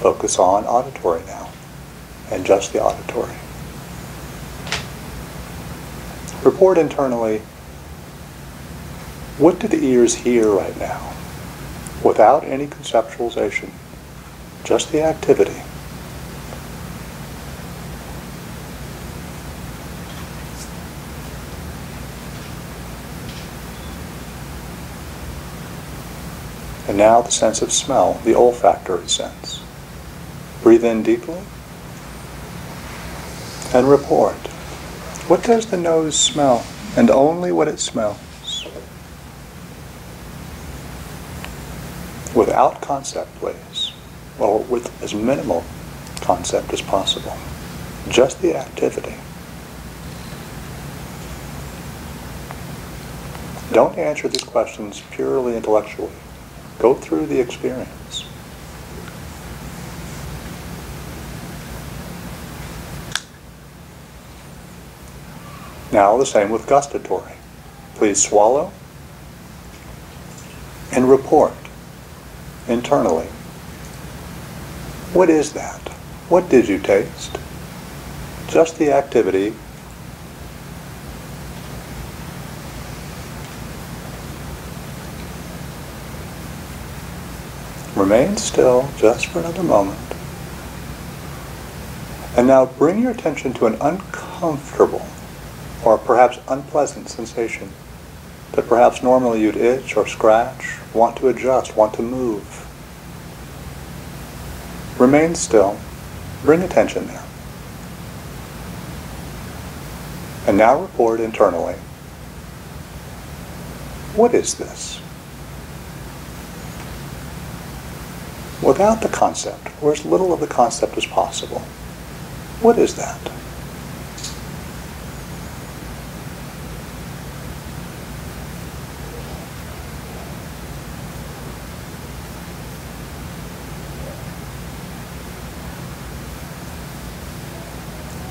Focus on auditory now, and just the auditory. Report internally, what do the ears hear right now? Without any conceptualization, just the activity. And now the sense of smell, the olfactory sense. Breathe in deeply and report. What does the nose smell? And only what it smells. Without concept, please. Well, with as minimal concept as possible. Just the activity. Don't answer these questions purely intellectually. Go through the experience. Now the same with gustatory. Please swallow and report internally. What is that? What did you taste? Just the activity. Remain still just for another moment. And now bring your attention to an uncomfortable or perhaps unpleasant sensation that perhaps normally you'd itch or scratch, want to adjust, want to move. Remain still. Bring attention there. And now report internally. What is this? Without the concept, or as little of the concept as possible. What is that?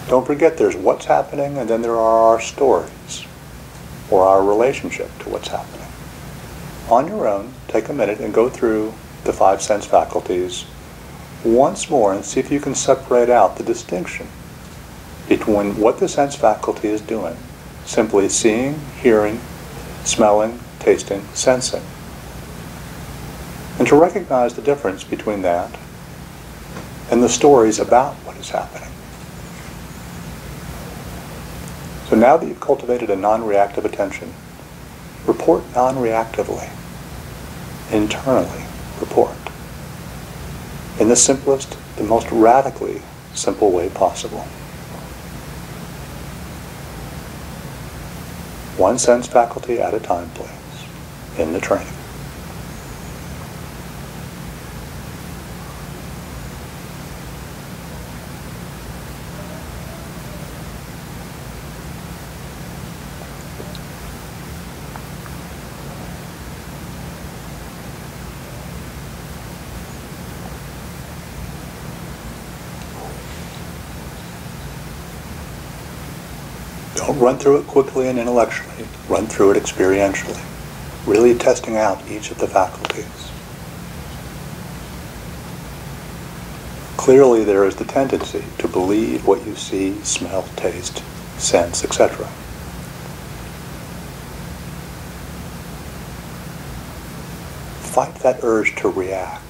Don't forget there's what's happening and then there are our stories or our relationship to what's happening. On your own, take a minute and go through the 5 sense faculties once more and see if you can separate out the distinction between what the sense faculty is doing. Simply seeing, hearing, smelling, tasting, sensing. And to recognize the difference between that and the stories about what is happening. So now that you've cultivated a non-reactive attention, report non-reactively, internally report, in the simplest, the most radically simple way possible. One sense faculty at a time, please, in the training. Don't run through it quickly and intellectually. Run through it experientially, really testing out each of the faculties. Clearly there is the tendency to believe what you see, smell, taste, sense, etc. Fight that urge to react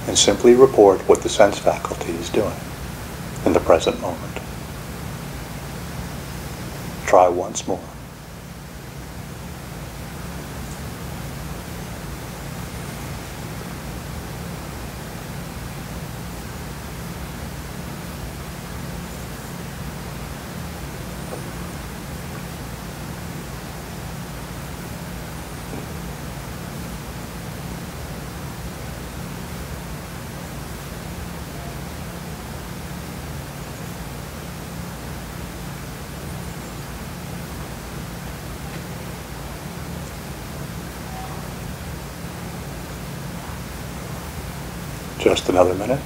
and simply report what the sense faculty is doing in the present moment. Try once more. Just another minute.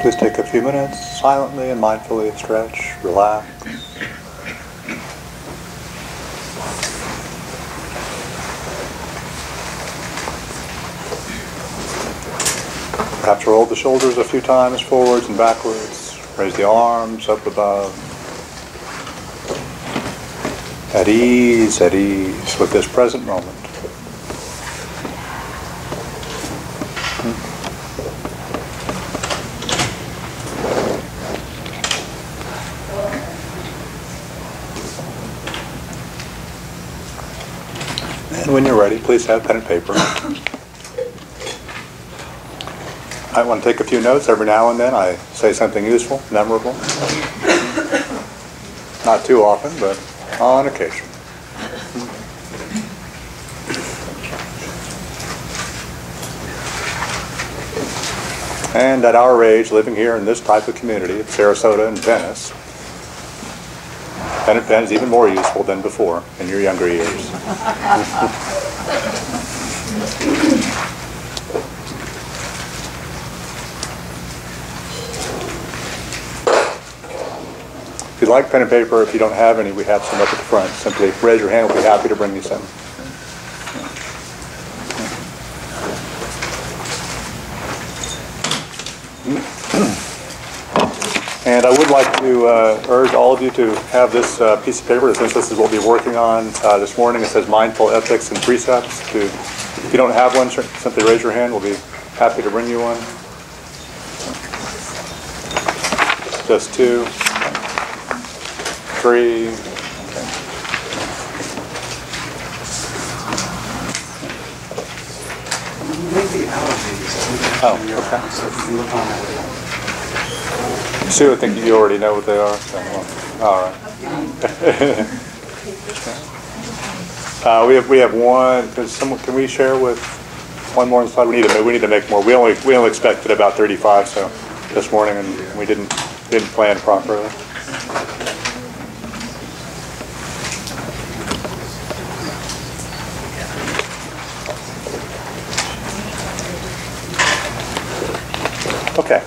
Please take a few minutes silently and mindfully stretch, relax. Perhaps roll the shoulders a few times forwards and backwards. Raise the arms up above. At ease with this present moment. And when you're ready, please have pen and paper. I want to take a few notes every now and then. I say something useful, memorable. Not too often, but on occasion. And at our age, living here in this type of community, Sarasota and Venice, pen and pen is even more useful than before in your younger years. If you'd like pen and paper, if you don't have any, we have some up at the front. Simply raise your hand, we'll be happy to bring you some. And I would like to urge all of you to have this piece of paper, since this is what we'll be working on this morning. It says Mindful Ethics and Precepts. If you don't have one, simply raise your hand. We'll be happy to bring you one. Just 2. 3. Okay. Oh, okay. Sue, I think you already know what they are. So, well, all right. We have one. Can we share with one more slide? We need to make more. We only expected about 35. So this morning, and we didn't plan properly. Okay.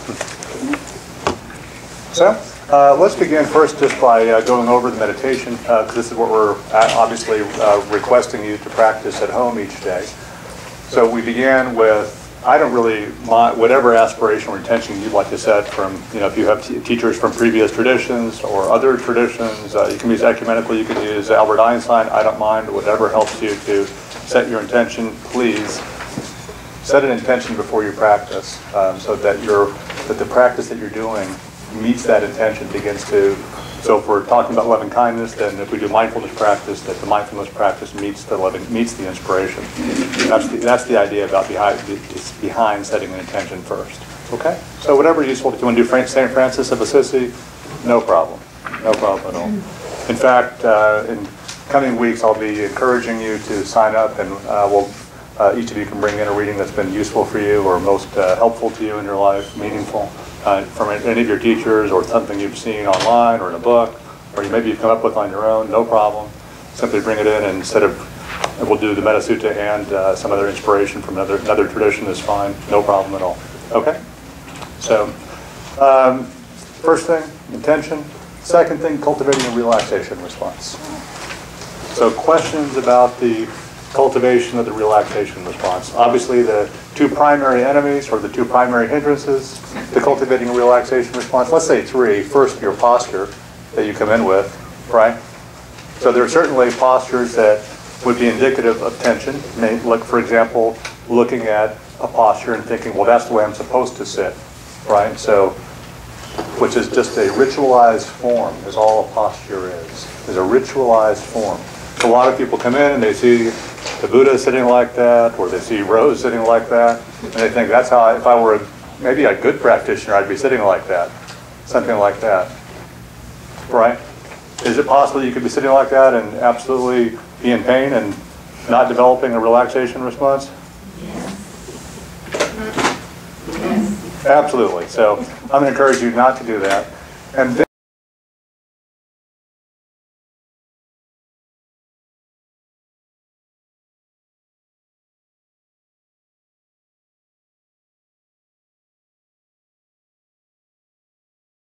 So let's begin first just by going over the meditation, because this is what we're obviously requesting you to practice at home each day. So we began with, I don't really mind whatever aspiration or intention you'd like to set from, if you have teachers from previous traditions or other traditions, you can use ecumenical, you can use Albert Einstein, I don't mind, whatever helps you to set your intention. Please set an intention before you practice, so that the practice that you're doing meets that intention, begins to. So if we're talking about loving kindness, then if we do mindfulness practice, that the mindfulness practice meets the inspiration. That's the idea about behind setting an intention first. Okay. So whatever useful. If you want to do St. Francis of Assisi, no problem. No problem at all. In fact, in coming weeks, I'll be encouraging you to sign up, and each of you can bring in a reading that's been useful for you or most helpful to you in your life, meaningful, from any of your teachers or something you've seen online or in a book, or maybe you've come up with on your own, no problem. Simply bring it in, and we'll do the Metta Sutta and some other inspiration from another tradition is fine, no problem at all. Okay? So, first thing, intention. Second thing, cultivating a relaxation response. So questions about the cultivation of the relaxation response. Obviously, the two primary enemies or the two primary hindrances to cultivating a relaxation response. Let's say 3. First, your posture that you come in with, right? So there are certainly postures that would be indicative of tension. Like, for example, looking at a posture and thinking, well, that's the way I'm supposed to sit, right? So, which is just a ritualized form, is all a posture is a ritualized form. A lot of people come in and they see the Buddha sitting like that, or they see Rose sitting like that, and they think that's how, if I were maybe a good practitioner, I'd be sitting like that, something like that, right? Is it possible you could be sitting like that and absolutely be in pain and not developing a relaxation response? Yes. Absolutely. So I'm going to encourage you not to do that. And then